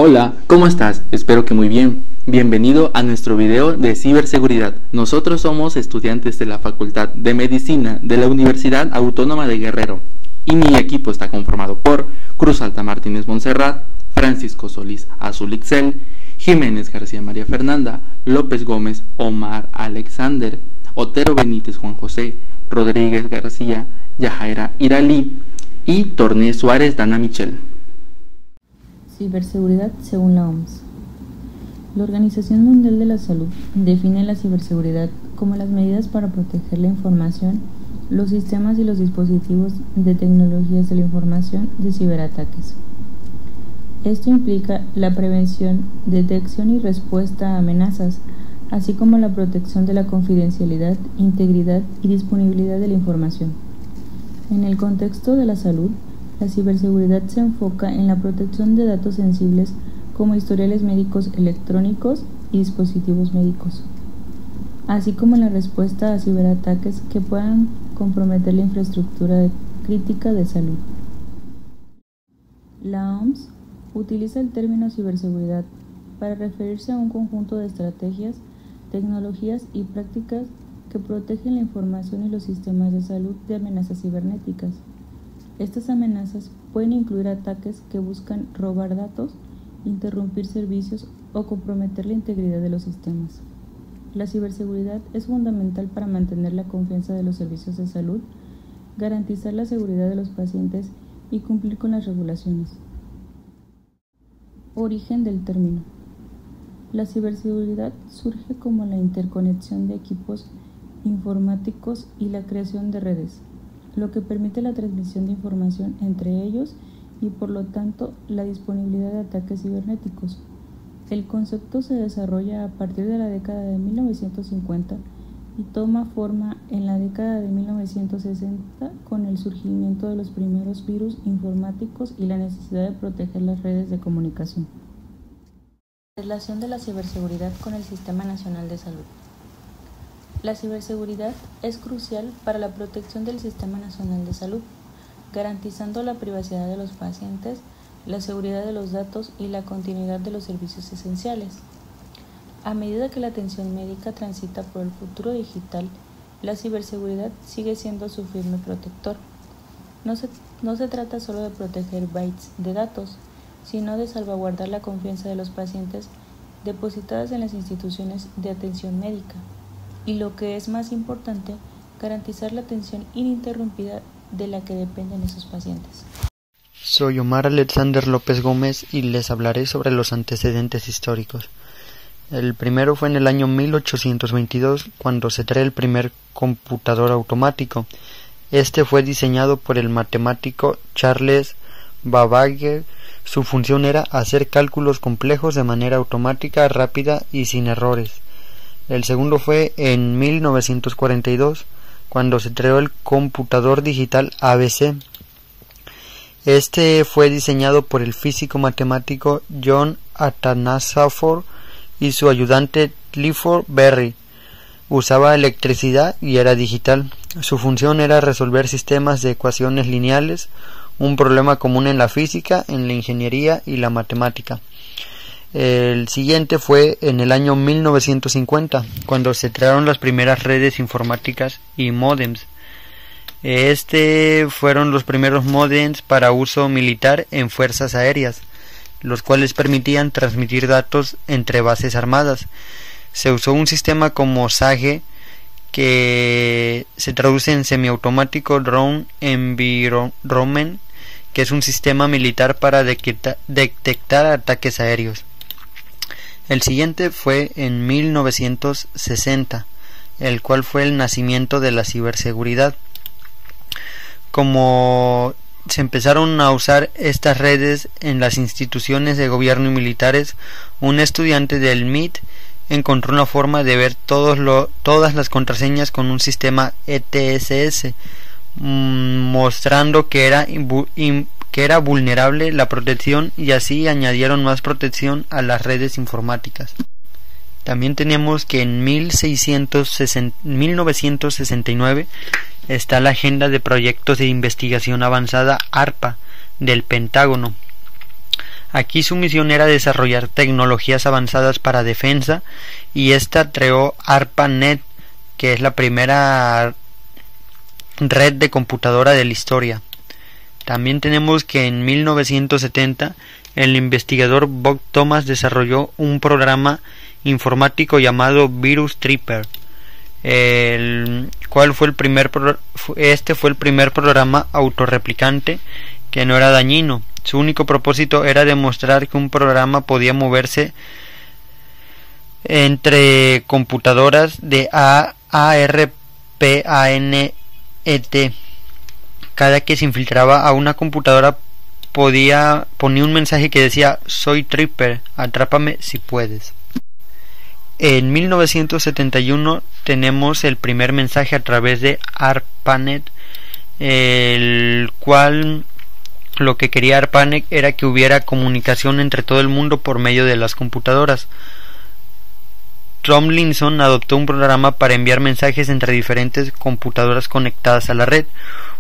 Hola, ¿cómo estás? Espero que muy bien. Bienvenido a nuestro video de ciberseguridad. Nosotros somos estudiantes de la Facultad de Medicina de la Universidad Autónoma de Guerrero y mi equipo está conformado por Cruz Alta Martínez Montserrat, Francisco Solís Azul Ixel, Jiménez García María Fernanda, López Gómez Omar Alexander, Otero Benítez Juan José, Rodríguez García Yajaira Iralí y Torné Suárez Dana Michel. Ciberseguridad según la OMS. La Organización Mundial de la Salud define la ciberseguridad como las medidas para proteger la información, los sistemas y los dispositivos de tecnologías de la información de ciberataques. Esto implica la prevención, detección y respuesta a amenazas, así como la protección de la confidencialidad, integridad y disponibilidad de la información. En el contexto de la salud, la ciberseguridad se enfoca en la protección de datos sensibles como historiales médicos electrónicos y dispositivos médicos, así como en la respuesta a ciberataques que puedan comprometer la infraestructura crítica de salud. La OMS utiliza el término ciberseguridad para referirse a un conjunto de estrategias, tecnologías y prácticas que protegen la información y los sistemas de salud de amenazas cibernéticas. Estas amenazas pueden incluir ataques que buscan robar datos, interrumpir servicios o comprometer la integridad de los sistemas. La ciberseguridad es fundamental para mantener la confianza de los servicios de salud, garantizar la seguridad de los pacientes y cumplir con las regulaciones. Origen del término. La ciberseguridad surge como la interconexión de equipos informáticos y la creación de redes, lo que permite la transmisión de información entre ellos y por lo tanto la disponibilidad de ataques cibernéticos. El concepto se desarrolla a partir de la década de 1950 y toma forma en la década de 1960 con el surgimiento de los primeros virus informáticos y la necesidad de proteger las redes de comunicación. Relación de la ciberseguridad con el Sistema Nacional de Salud. La ciberseguridad es crucial para la protección del Sistema Nacional de Salud, garantizando la privacidad de los pacientes, la seguridad de los datos y la continuidad de los servicios esenciales. A medida que la atención médica transita por el futuro digital, la ciberseguridad sigue siendo su firme protector. No se trata solo de proteger bytes de datos, sino de salvaguardar la confianza de los pacientes depositadas en las instituciones de atención médica. Y lo que es más importante, garantizar la atención ininterrumpida de la que dependen esos pacientes. Soy Omar Alexander López Gómez y les hablaré sobre los antecedentes históricos. El primero fue en el año 1822, cuando se creó el primer computador automático. Este fue diseñado por el matemático Charles Babbage. Su función era hacer cálculos complejos de manera automática, rápida y sin errores. El segundo fue en 1942, cuando se creó el computador digital ABC. Este fue diseñado por el físico matemático John Atanasoff y su ayudante Clifford Berry. Usaba electricidad y era digital. Su función era resolver sistemas de ecuaciones lineales, un problema común en la física, en la ingeniería y la matemática. El siguiente fue en el año 1950, cuando se crearon las primeras redes informáticas y módems. Fueron los primeros módems para uso militar en fuerzas aéreas, los cuales permitían transmitir datos entre bases armadas. Se usó un sistema como SAGE, que se traduce en semiautomático Drone Environment, que es un sistema militar para detectar ataques aéreos. El siguiente fue en 1960, el cual fue el nacimiento de la ciberseguridad. Como se empezaron a usar estas redes en las instituciones de gobierno y militares, un estudiante del MIT encontró una forma de ver todas las contraseñas con un sistema ETSS, mostrando que era vulnerable la protección, y así añadieron más protección a las redes informáticas. También tenemos que en 1969 está la Agenda de Proyectos de Investigación Avanzada ARPA del Pentágono. Aquí su misión era desarrollar tecnologías avanzadas para defensa, y esta creó ARPANET, que es la primera red de computadora de la historia. También tenemos que en 1970 el investigador Bob Thomas desarrolló un programa informático llamado Virus Tripper, el cual fue el primer programa autorreplicante que no era dañino. Su único propósito era demostrar que un programa podía moverse entre computadoras de ARPANET. Cada que se infiltraba a una computadora ponía un mensaje que decía: soy Tripper, atrápame si puedes. En 1971 tenemos el primer mensaje a través de ARPANET, el cual lo que quería ARPANET era que hubiera comunicación entre todo el mundo por medio de las computadoras. Tomlinson adoptó un programa para enviar mensajes entre diferentes computadoras conectadas a la red.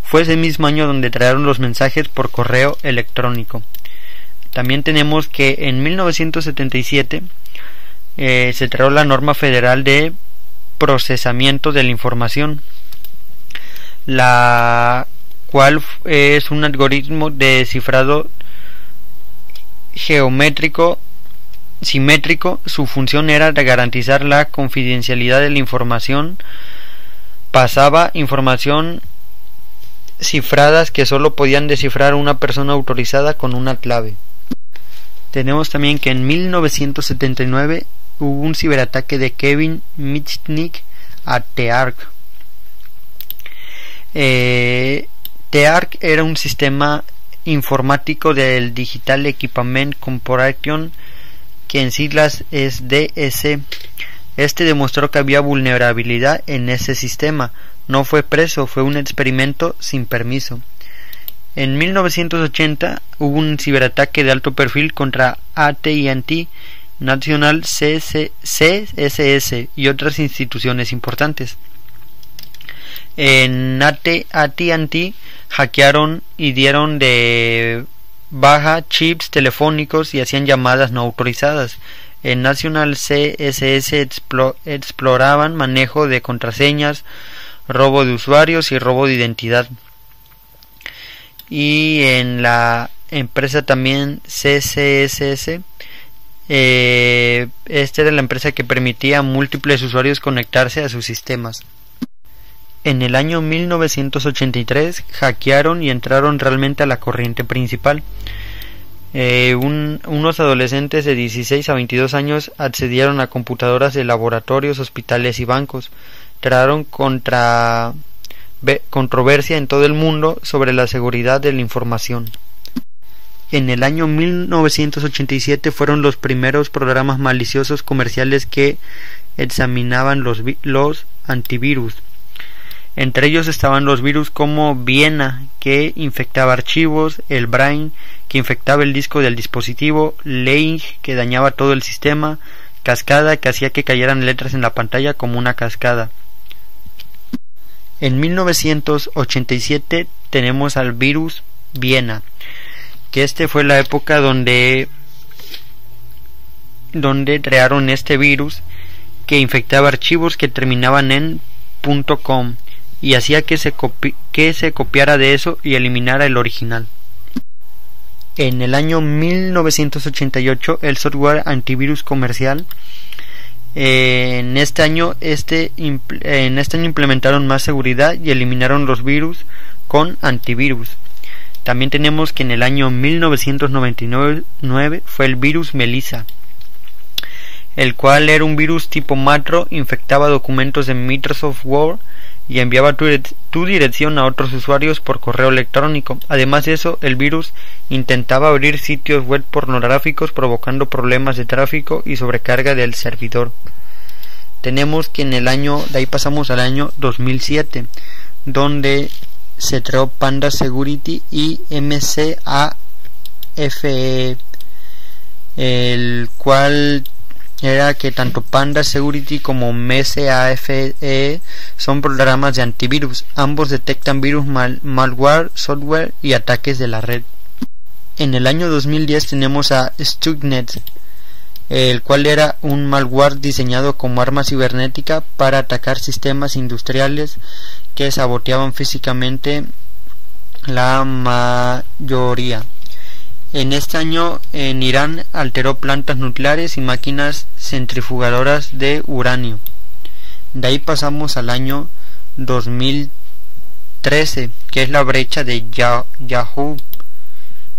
Fue ese mismo año donde trajeron los mensajes por correo electrónico. También tenemos que en 1977 se trajo la norma federal de procesamiento de la información, la cual es un algoritmo de descifrado simétrico. Su función era de garantizar la confidencialidad de la información. Pasaba información cifradas que solo podían descifrar una persona autorizada con una clave. Tenemos también que en 1979 hubo un ciberataque de Kevin Mitnick a TEARC. TEARC era un sistema informático del Digital Equipment Corporation, que en siglas es DS. Este demostró que había vulnerabilidad en ese sistema. No fue preso, fue un experimento sin permiso. En 1980 hubo un ciberataque de alto perfil contra AT&T, National CSS y otras instituciones importantes. En AT&T hackearon y dieron de baja chips telefónicos y hacían llamadas no autorizadas. En National CSS exploraban manejo de contraseñas, robo de usuarios y robo de identidad. Y en la empresa también CCSS, esta era la empresa que permitía a múltiples usuarios conectarse a sus sistemas. En el año 1983 hackearon y entraron realmente a la corriente principal. Unos adolescentes de 16 a 22 años accedieron a computadoras de laboratorios, hospitales y bancos. Crearon controversia en todo el mundo sobre la seguridad de la información. En el año 1987 fueron los primeros programas maliciosos comerciales que examinaban los antivirus. Entre ellos estaban los virus como Viena, que infectaba archivos, el Brain, que infectaba el disco del dispositivo, Lang, que dañaba todo el sistema, Cascada, que hacía que cayeran letras en la pantalla como una cascada. En 1987 tenemos al virus Viena, que fue la época donde crearon este virus que infectaba archivos que terminaban en .com y hacía que se copiara de eso y eliminara el original. En el año 1988 el software antivirus comercial, en este año implementaron más seguridad y eliminaron los virus con antivirus. También tenemos que en el año 1999 fue el virus Melissa, el cual era un virus tipo macro, infectaba documentos de Microsoft Word y enviaba tu dirección a otros usuarios por correo electrónico. Además de eso, el virus intentaba abrir sitios web pornográficos, provocando problemas de tráfico y sobrecarga del servidor. Tenemos que de ahí pasamos al año 2007, donde se creó Panda Security y MCAFE, el cual era que tanto Panda Security como MCAFE son programas de antivirus. Ambos detectan virus, malware, software y ataques de la red. En el año 2010 tenemos a Stuxnet, el cual era un malware diseñado como arma cibernética para atacar sistemas industriales que saboteaban físicamente la mayoría. En este año en Irán alteró plantas nucleares y máquinas centrifugadoras de uranio. De ahí pasamos al año 2013, que es la brecha de Yahoo.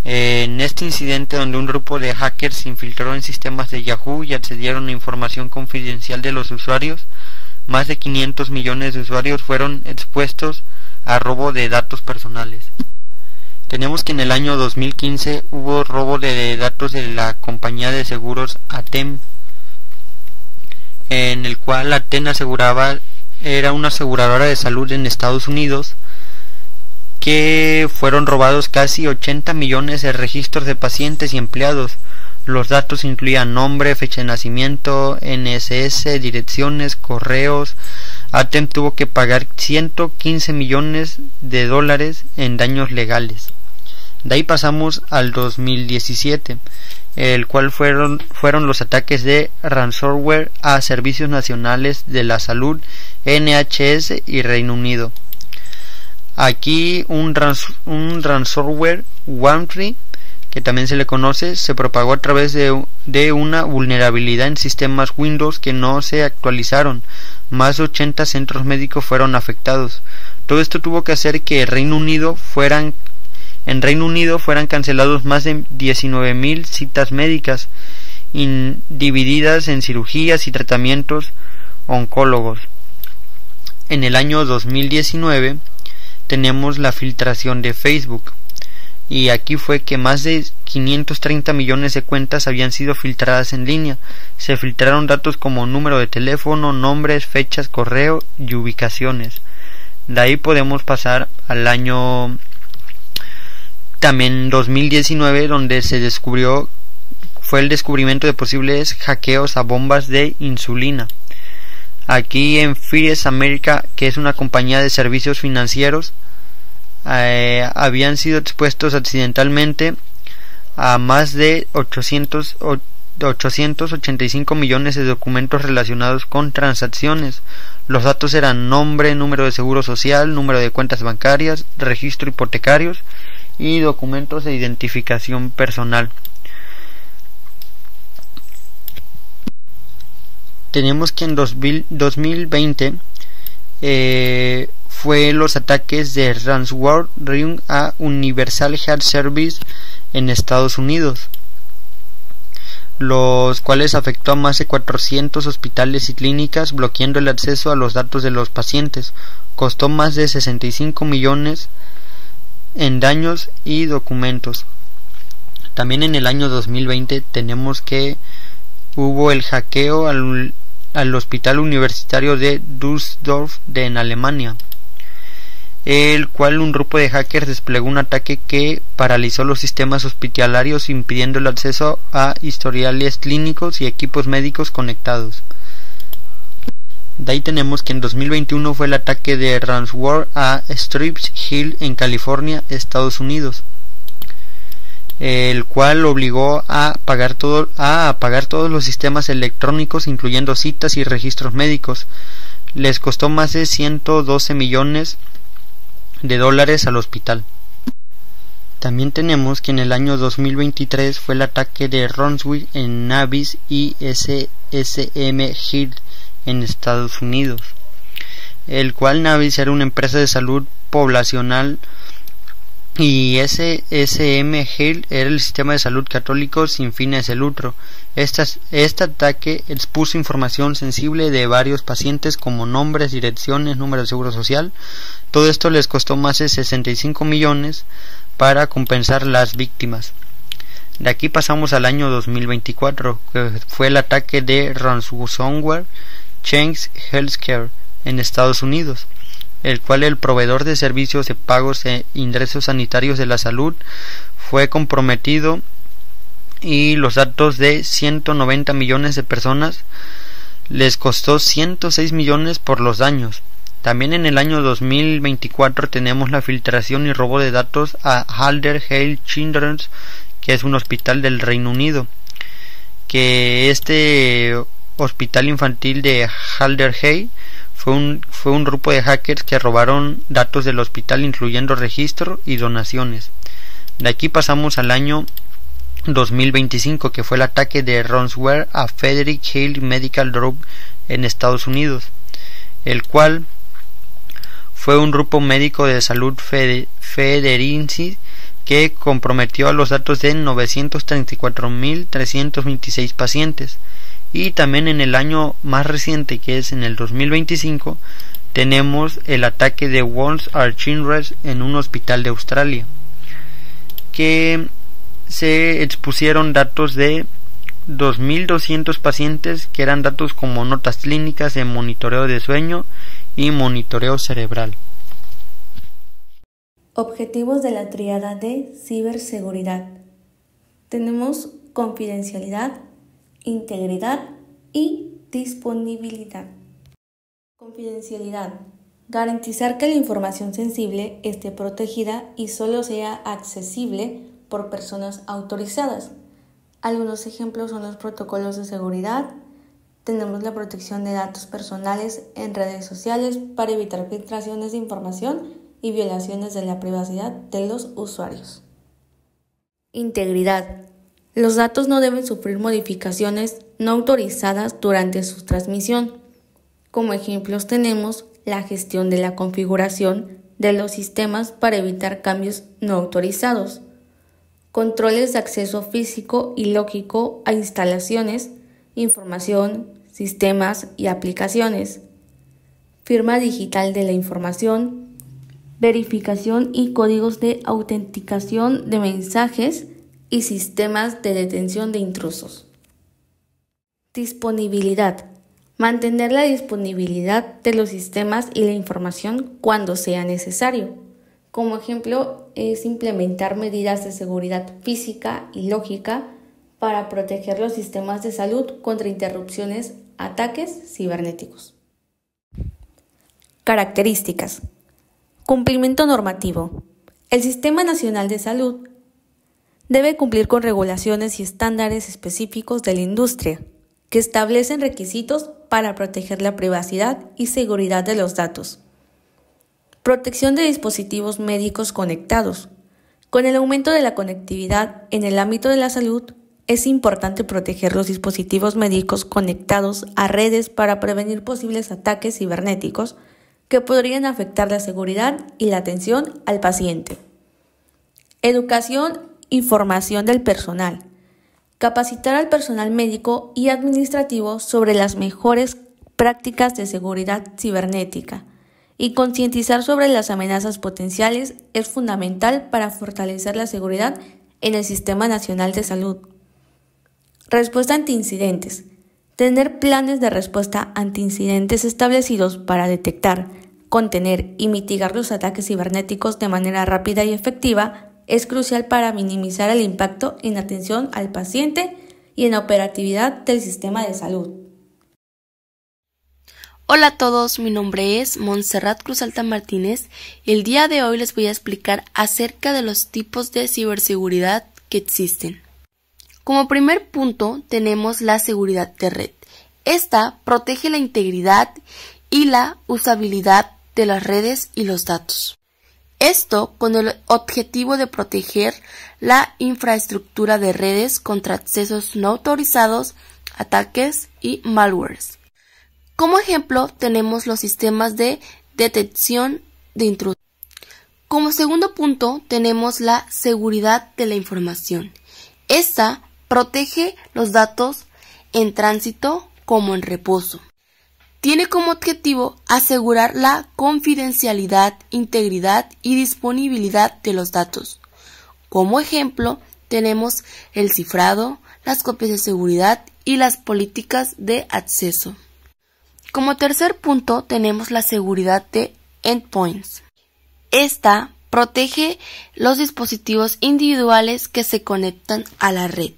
En este incidente, donde un grupo de hackers se infiltró en sistemas de Yahoo y accedieron a información confidencial de los usuarios, más de 500 millones de usuarios fueron expuestos a robo de datos personales. Tenemos que en el año 2015 hubo robo de datos de la compañía de seguros ATEM, en el cual ATEM era una aseguradora de salud en Estados Unidos, que fueron robados casi 80 millones de registros de pacientes y empleados. Los datos incluían nombre, fecha de nacimiento, NSS, direcciones, correos. ATEM tuvo que pagar 115 millones de dólares en daños legales. De ahí pasamos al 2017, el cual fueron los ataques de ransomware a Servicios Nacionales de la Salud, NHS y Reino Unido. Aquí un ransomware WannaCry, que también se le conoce, se propagó a través de una vulnerabilidad en sistemas Windows que no se actualizaron. Más de 80 centros médicos fueron afectados. Todo esto tuvo que hacer que en Reino Unido fueran cancelados más de 19.000 citas médicas, divididas en cirugías y tratamientos oncólogos. En el año 2019 tenemos la filtración de Facebook, y aquí fue que más de 530 millones de cuentas habían sido filtradas en línea. Se filtraron datos como número de teléfono, nombres, fechas, correo y ubicaciones. De ahí podemos pasar al año también 2019, donde fue el descubrimiento de posibles hackeos a bombas de insulina. Aquí en FedEx America, que es una compañía de servicios financieros, habían sido expuestos accidentalmente a más de 885 millones de documentos relacionados con transacciones. Los datos eran nombre, número de seguro social, número de cuentas bancarias, registro hipotecarios y documentos de identificación personal. Tenemos que en 2020 fue los ataques de ransomware a Universal Health Service en Estados Unidos, los cuales afectó a más de 400 hospitales y clínicas, bloqueando el acceso a los datos de los pacientes. Costó más de 65 millones en daños y documentos. También en el año 2020 tenemos que hubo el hackeo al hospital universitario de Düsseldorf en Alemania, el cual un grupo de hackers desplegó un ataque que paralizó los sistemas hospitalarios, impidiendo el acceso a historiales clínicos y equipos médicos conectados. De ahí tenemos que en 2021 fue el ataque de ransomware a Strips Hill en California, Estados Unidos, el cual obligó a apagar todos los sistemas electrónicos, incluyendo citas y registros médicos. Les costó más de 112 millones de dólares al hospital. También tenemos que en el año 2023 fue el ataque de ransomware en Navis y SSM Hill en Estados Unidos, el cual Navis era una empresa de salud poblacional y SSM Hill era el sistema de salud católico sin fines de lucro. Este ataque expuso información sensible de varios pacientes como nombres, direcciones, número de seguro social. Todo esto les costó más de 65 millones para compensar las víctimas. De aquí pasamos al año 2024, que fue el ataque de ransomware Change Healthcare en Estados Unidos, el cual el proveedor de servicios de pagos e ingresos sanitarios de la salud fue comprometido, y los datos de 190 millones de personas les costó 106 millones por los daños. También en el año 2024 tenemos la filtración y robo de datos a Alder Health Children's que es un hospital del Reino Unido, que este hospital infantil de Alderhay fue un grupo de hackers que robaron datos del hospital, incluyendo registro y donaciones. De aquí pasamos al año 2025, que fue el ataque de ransomware a Frederick Hill Medical Group en Estados Unidos, el cual fue un grupo médico de salud federici que comprometió a los datos de 934.326 pacientes. Y también en el año más reciente, que es en el 2025, tenemos el ataque de Wounds and Children en un hospital de Australia, que se expusieron datos de 2.200 pacientes, que eran datos como notas clínicas de monitoreo de sueño y monitoreo cerebral. Objetivos de la tríada de ciberseguridad. Tenemos confidencialidad, integridad y disponibilidad. Confidencialidad. Garantizar que la información sensible esté protegida y solo sea accesible por personas autorizadas. Algunos ejemplos son los protocolos de seguridad. Tenemos la protección de datos personales en redes sociales para evitar filtraciones de información y violaciones de la privacidad de los usuarios. Integridad. Los datos no deben sufrir modificaciones no autorizadas durante su transmisión. Como ejemplos tenemos la gestión de la configuración de los sistemas para evitar cambios no autorizados, controles de acceso físico y lógico a instalaciones, información, sistemas y aplicaciones, firma digital de la información, verificación y códigos de autenticación de mensajes y sistemas de detención de intrusos. Disponibilidad. Mantener la disponibilidad de los sistemas y la información cuando sea necesario. Como ejemplo, es implementar medidas de seguridad física y lógica para proteger los sistemas de salud contra interrupciones, ataques cibernéticos. Características. Cumplimiento normativo. El Sistema Nacional de Salud debe cumplir con regulaciones y estándares específicos de la industria que establecen requisitos para proteger la privacidad y seguridad de los datos. Protección de dispositivos médicos conectados. Con el aumento de la conectividad en el ámbito de la salud, es importante proteger los dispositivos médicos conectados a redes para prevenir posibles ataques cibernéticos que podrían afectar la seguridad y la atención al paciente. Educación y formación del personal. Capacitar al personal médico y administrativo sobre las mejores prácticas de seguridad cibernética y concientizar sobre las amenazas potenciales es fundamental para fortalecer la seguridad en el Sistema Nacional de Salud. Respuesta ante incidentes. Tener planes de respuesta ante incidentes establecidos para detectar, contener y mitigar los ataques cibernéticos de manera rápida y efectiva es crucial para minimizar el impacto en atención al paciente y en la operatividad del sistema de salud. Hola a todos, mi nombre es Montserrat Cruz Alta Martínez y el día de hoy les voy a explicar acerca de los tipos de ciberseguridad que existen. Como primer punto tenemos la seguridad de red. Esta protege la integridad y la usabilidad de las redes y los datos. Esto con el objetivo de proteger la infraestructura de redes contra accesos no autorizados, ataques y malwares. Como ejemplo tenemos los sistemas de detección de intrusos. Como segundo punto tenemos la seguridad de la información. Esta protege los datos en tránsito como en reposo. Tiene como objetivo asegurar la confidencialidad, integridad y disponibilidad de los datos. Como ejemplo, tenemos el cifrado, las copias de seguridad y las políticas de acceso. Como tercer punto, tenemos la seguridad de endpoints. Esta protege los dispositivos individuales que se conectan a la red.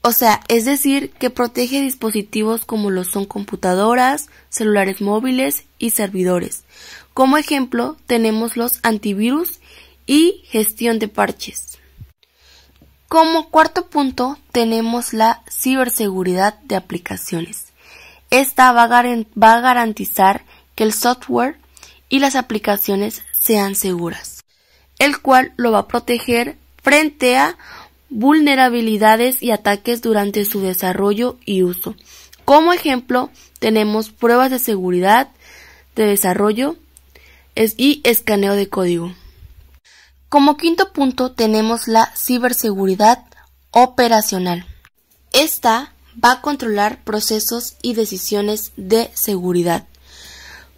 O sea, es decir, que protege dispositivos como lo son computadoras, celulares móviles y servidores. Como ejemplo, tenemos los antivirus y gestión de parches. Como cuarto punto tenemos la ciberseguridad de aplicaciones. Esta va a garantizar que el software y las aplicaciones sean seguras, el cual lo va a proteger frente a vulnerabilidades y ataques durante su desarrollo y uso. Como ejemplo, tenemos pruebas de seguridad, de desarrollo y escaneo de código. Como quinto punto tenemos la ciberseguridad operacional. Esta va a controlar procesos y decisiones de seguridad,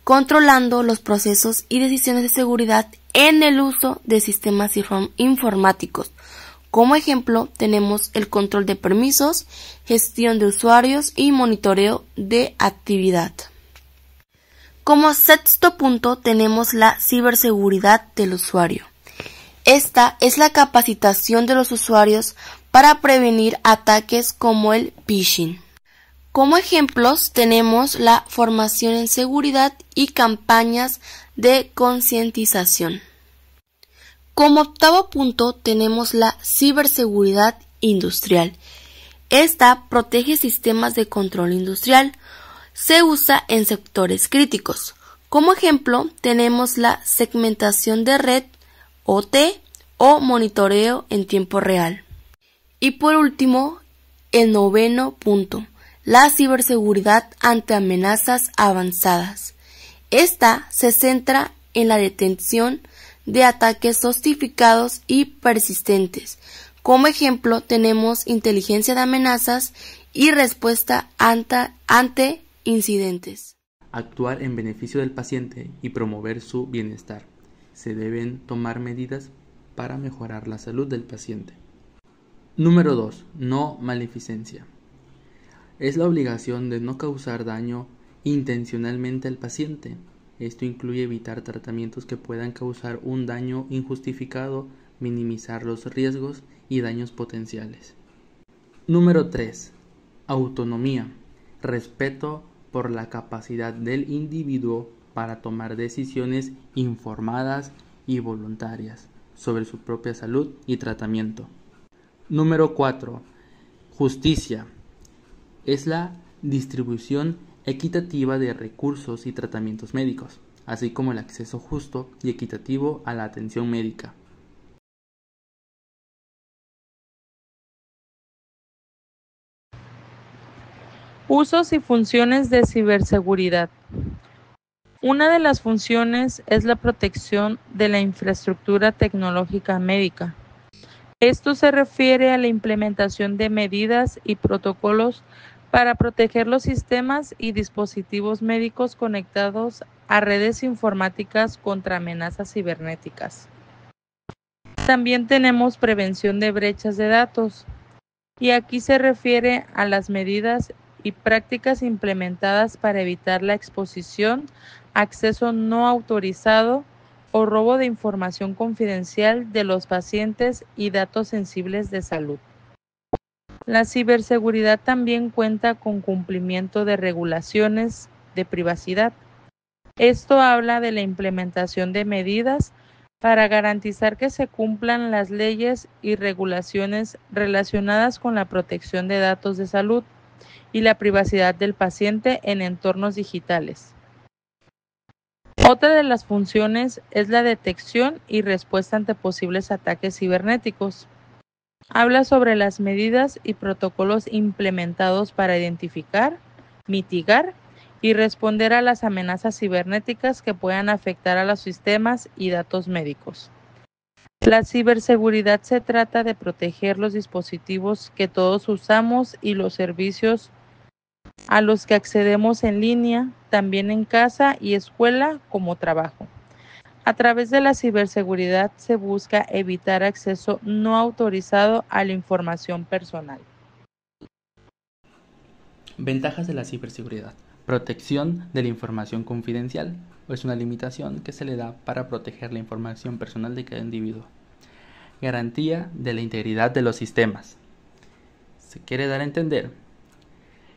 controlando los procesos y decisiones de seguridad en el uso de sistemas informáticos. Como ejemplo, tenemos el control de permisos, gestión de usuarios y monitoreo de actividad. Como sexto punto tenemos la ciberseguridad del usuario. Esta es la capacitación de los usuarios para prevenir ataques como el phishing. Como ejemplos tenemos la formación en seguridad y campañas de concientización. Como octavo punto tenemos la ciberseguridad industrial. Esta protege sistemas de control industrial. Se usa en sectores críticos. Como ejemplo tenemos la segmentación de red OT o monitoreo en tiempo real. Y por último, el noveno punto, la ciberseguridad ante amenazas avanzadas. Esta se centra en la detención de ataques sofisticados y persistentes. Como ejemplo, tenemos inteligencia de amenazas y respuesta ante incidentes. Actuar en beneficio del paciente y promover su bienestar. Se deben tomar medidas para mejorar la salud del paciente. Número 2. No maleficencia. Es la obligación de no causar daño intencionalmente al paciente. Esto incluye evitar tratamientos que puedan causar un daño injustificado, minimizar los riesgos y daños potenciales. Número 3. Autonomía. Respeto por la capacidad del individuo para tomar decisiones informadas y voluntarias sobre su propia salud y tratamiento. Número 4. Justicia. Es la distribución equitativa de recursos y tratamientos médicos, así como el acceso justo y equitativo a la atención médica. Usos y funciones de ciberseguridad. Una de las funciones es la protección de la infraestructura tecnológica médica. Esto se refiere a la implementación de medidas y protocolos para proteger los sistemas y dispositivos médicos conectados a redes informáticas contra amenazas cibernéticas. También tenemos prevención de brechas de datos, y aquí se refiere a las medidas y prácticas implementadas para evitar la exposición, acceso no autorizado o robo de información confidencial de los pacientes y datos sensibles de salud. La ciberseguridad también cuenta con cumplimiento de regulaciones de privacidad. Esto habla de la implementación de medidas para garantizar que se cumplan las leyes y regulaciones relacionadas con la protección de datos de salud y la privacidad del paciente en entornos digitales. Otra de las funciones es la detección y respuesta ante posibles ataques cibernéticos. Habla sobre las medidas y protocolos implementados para identificar, mitigar y responder a las amenazas cibernéticas que puedan afectar a los sistemas y datos médicos. La ciberseguridad se trata de proteger los dispositivos que todos usamos y los servicios a los que accedemos en línea, también en casa y escuela como trabajo. A través de la ciberseguridad se busca evitar acceso no autorizado a la información personal. Ventajas de la ciberseguridad. Protección de la información confidencial. Es una limitación que se le da para proteger la información personal de cada individuo. Garantía de la integridad de los sistemas. Se quiere dar a entender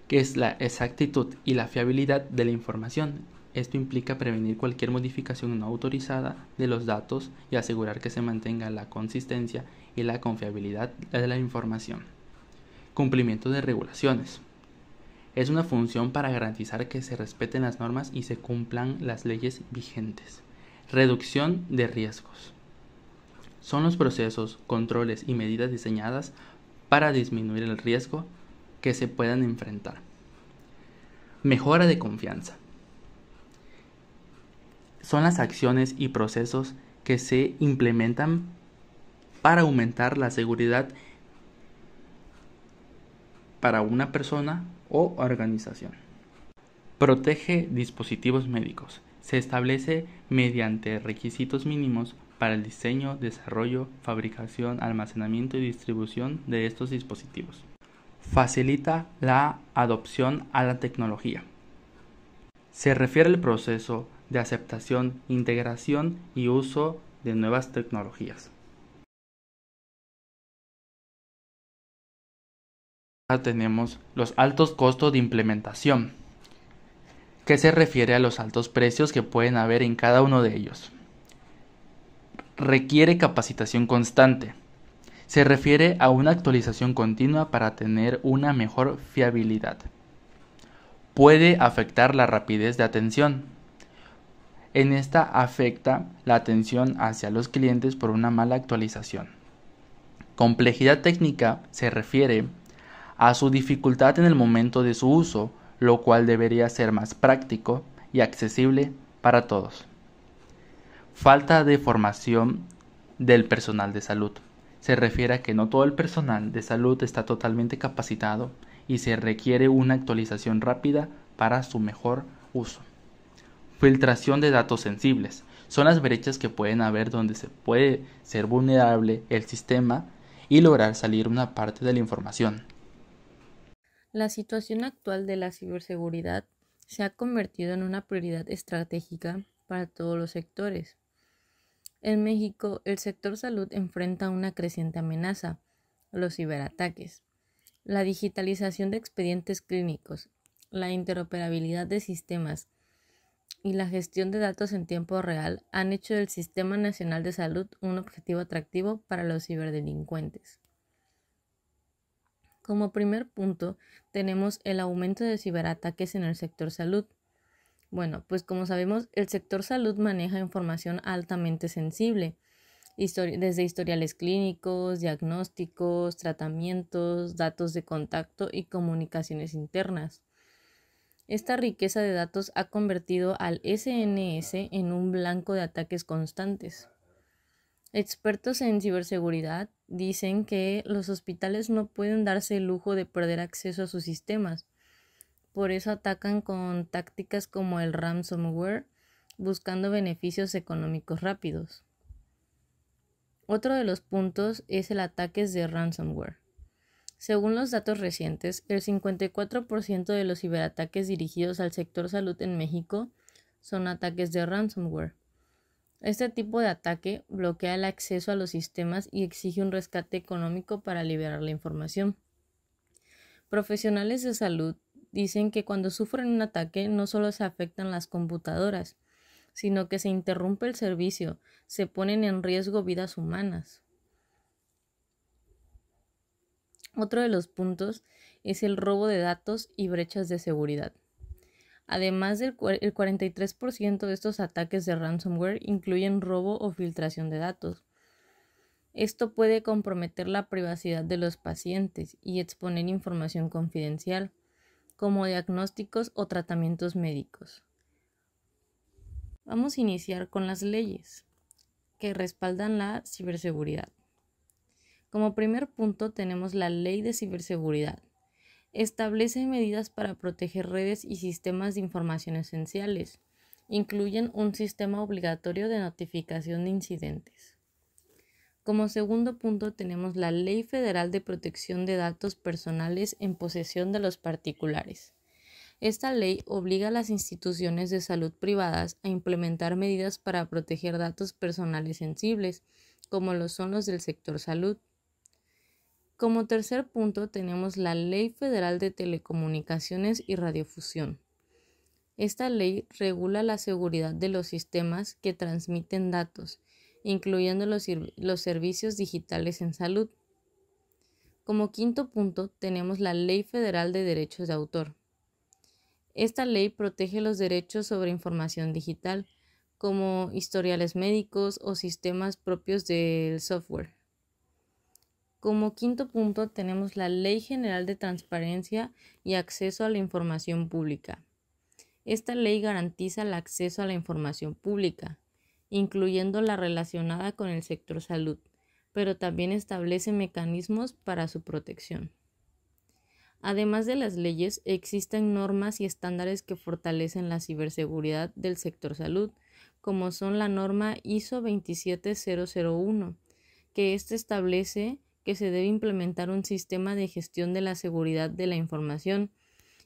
que es la exactitud y la fiabilidad de la información Esto implica prevenir cualquier modificación no autorizada de los datos y asegurar que se mantenga la consistencia y la confiabilidad de la información. Cumplimiento de regulaciones. Es una función para garantizar que se respeten las normas y se cumplan las leyes vigentes. Reducción de riesgos. Son los procesos, controles y medidas diseñadas para disminuir el riesgo que se puedan enfrentar. Mejora de confianza. Son las acciones y procesos que se implementan para aumentar la seguridad para una persona o organización. Protege dispositivos médicos. Se establece mediante requisitos mínimos para el diseño, desarrollo, fabricación, almacenamiento y distribución de estos dispositivos. Facilita la adopción a la tecnología. Se refiere al proceso de aceptación, integración y uso de nuevas tecnologías. Ahora tenemos los altos costos de implementación, que se refiere a los altos precios que pueden haber en cada uno de ellos. Requiere capacitación constante. Se refiere a una actualización continua para tener una mejor fiabilidad. Puede afectar la rapidez de atención. En esta afecta la atención hacia los clientes por una mala actualización. Complejidad técnica se refiere a su dificultad en el momento de su uso, lo cual debería ser más práctico y accesible para todos. Falta de formación del personal de salud. Se refiere a que no todo el personal de salud está totalmente capacitado y se requiere una actualización rápida para su mejor uso. Filtración de datos sensibles. Son las brechas que pueden haber donde se puede ser vulnerable el sistema y lograr salir una parte de la información. La situación actual de la ciberseguridad se ha convertido en una prioridad estratégica para todos los sectores. En México, el sector salud enfrenta una creciente amenaza, los ciberataques. La digitalización de expedientes clínicos, la interoperabilidad de sistemas y la gestión de datos en tiempo real han hecho del Sistema Nacional de Salud un objetivo atractivo para los ciberdelincuentes. Como primer punto, tenemos el aumento de ciberataques en el sector salud. Bueno, pues como sabemos, el sector salud maneja información altamente sensible, desde historiales clínicos, diagnósticos, tratamientos, datos de contacto y comunicaciones internas. Esta riqueza de datos ha convertido al SNS en un blanco de ataques constantes. Expertos en ciberseguridad dicen que los hospitales no pueden darse el lujo de perder acceso a sus sistemas. Por eso atacan con tácticas como el ransomware, buscando beneficios económicos rápidos. Otro de los puntos es el ataque de ransomware. Según los datos recientes, el 54% de los ciberataques dirigidos al sector salud en México son ataques de ransomware. Este tipo de ataque bloquea el acceso a los sistemas y exige un rescate económico para liberar la información. Profesionales de salud dicen que cuando sufren un ataque no solo se afectan las computadoras, sino que se interrumpe el servicio, se ponen en riesgo vidas humanas. Otro de los puntos es el robo de datos y brechas de seguridad. Además, el 43% de estos ataques de ransomware incluyen robo o filtración de datos. Esto puede comprometer la privacidad de los pacientes y exponer información confidencial, como diagnósticos o tratamientos médicos. Vamos a iniciar con las leyes que respaldan la ciberseguridad. Como primer punto tenemos la Ley de Ciberseguridad. Establece medidas para proteger redes y sistemas de información esenciales. Incluyen un sistema obligatorio de notificación de incidentes. Como segundo punto tenemos la Ley Federal de Protección de Datos Personales en posesión de los particulares. Esta ley obliga a las instituciones de salud privadas a implementar medidas para proteger datos personales sensibles, como lo son los del sector salud. Como tercer punto tenemos la Ley Federal de Telecomunicaciones y Radiofusión. Esta ley regula la seguridad de los sistemas que transmiten datos, incluyendo los servicios digitales en salud. Como quinto punto, tenemos la Ley Federal de Derechos de Autor. Esta ley protege los derechos sobre información digital, como historiales médicos o sistemas propios del software. Como quinto punto, tenemos la Ley General de Transparencia y Acceso a la Información Pública. Esta ley garantiza el acceso a la información pública, incluyendo la relacionada con el sector salud, pero también establece mecanismos para su protección. Además de las leyes, existen normas y estándares que fortalecen la ciberseguridad del sector salud, como son la norma ISO 27001, que establece que se debe implementar un sistema de gestión de la seguridad de la información,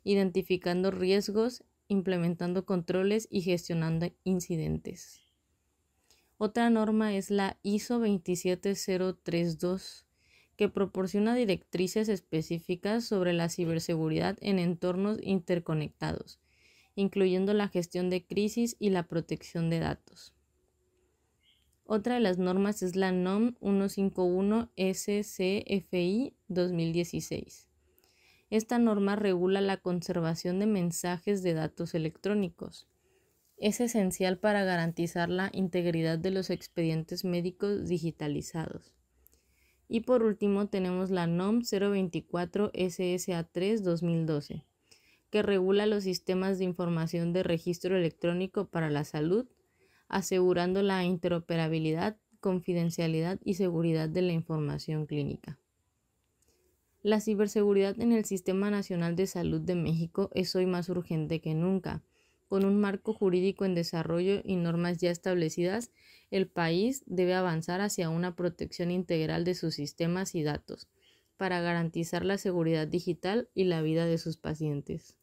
identificando riesgos, implementando controles y gestionando incidentes. Otra norma es la ISO 27032, que proporciona directrices específicas sobre la ciberseguridad en entornos interconectados, incluyendo la gestión de crisis y la protección de datos. Otra de las normas es la NOM 151 SCFI 2016. Esta norma regula la conservación de mensajes de datos electrónicos. Es esencial para garantizar la integridad de los expedientes médicos digitalizados. Y por último tenemos la NOM 024 SSA3 2012, que regula los sistemas de información de registro electrónico para la salud, asegurando la interoperabilidad, confidencialidad y seguridad de la información clínica. La ciberseguridad en el Sistema Nacional de Salud de México es hoy más urgente que nunca. Con un marco jurídico en desarrollo y normas ya establecidas, el país debe avanzar hacia una protección integral de sus sistemas y datos, para garantizar la seguridad digital y la vida de sus pacientes.